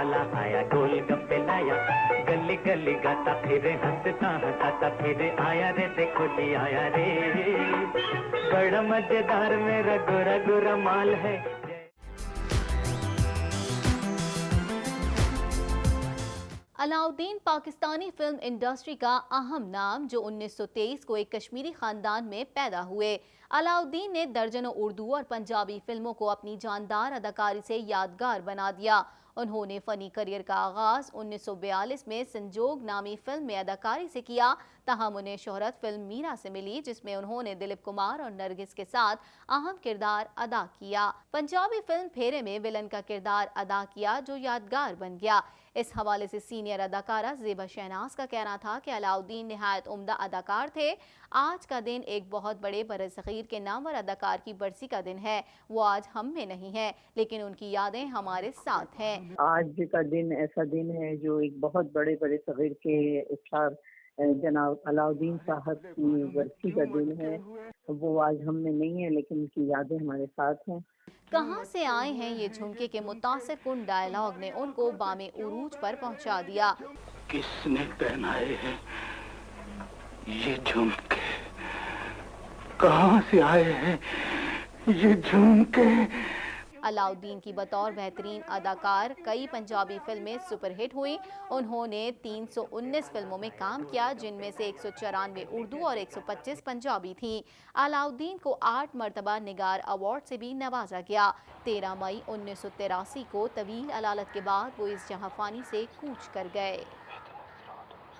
वाला आया गोल गप्पे लाया, गली गली गाता फिरे हंसता हंसाता फिरे आया रे देखो जी आया रे, बड़ा मजेदार मेरा गोरा गोरा माल है। अलाउद्दीन पाकिस्तानी फिल्म इंडस्ट्री का अहम नाम जो 1923 को एक कश्मीरी खानदान में पैदा हुए। अलाउद्दीन ने दर्जनों उर्दू और पंजाबी फिल्मों को अपनी जानदार अदाकारी से यादगार बना दिया। उन्होंने फनी करियर का आगाज 1942 में संजोग नामी फिल्म में अदाकारी से किया, तहम उन्हें शोहरत फिल्म मीरा से मिली जिसमें उन्होंने दिलीप कुमार और नरगिस के साथ अहम किरदार अदा किया। पंजाबी फिल्म फेरे में विलन का किरदार अदा किया जो यादगार बन गया। इस हवाले से सीनियर अदाकारा ज़ेबा शहनाज का कहना था कि अलाउद्दीन निहायत उम्दा अदाकार थे। आज का दिन एक बहुत बड़े बरसगीर के नामवर अदाकार की बरसी का दिन है। वो आज हम में नहीं है लेकिन उनकी यादें हमारे साथ हैं। आज का दिन ऐसा दिन है जो एक बहुत बड़े बरसगीर के स्टार जनाब अलाउद्दीन साहब की बरसी का दिन है। वो आज हम में नहीं है लेकिन उनकी यादें हमारे साथ हैं। कहाँ से आए हैं ये झुमके के मुतासिर कुन डायलॉग ने उनको बामे उरूज पर पहुंचा दिया। किसने पहनाए हैं ये झुमके, कहाँ से आए हैं ये झुमके। अलाउद्दीन की बतौर बेहतरीन अदाकार कई पंजाबी फिल्में सुपरहिट हुई। उन्होंने 319 फिल्मों में काम किया जिनमें से 194 उर्दू और 125 पंजाबी थीं। अलाउद्दीन को 8 मरतबा निगार अवार्ड से भी नवाजा गया। 13 मई 1983 को तवील अलालत के बाद वो इस जहां फानी से कूच कर गए।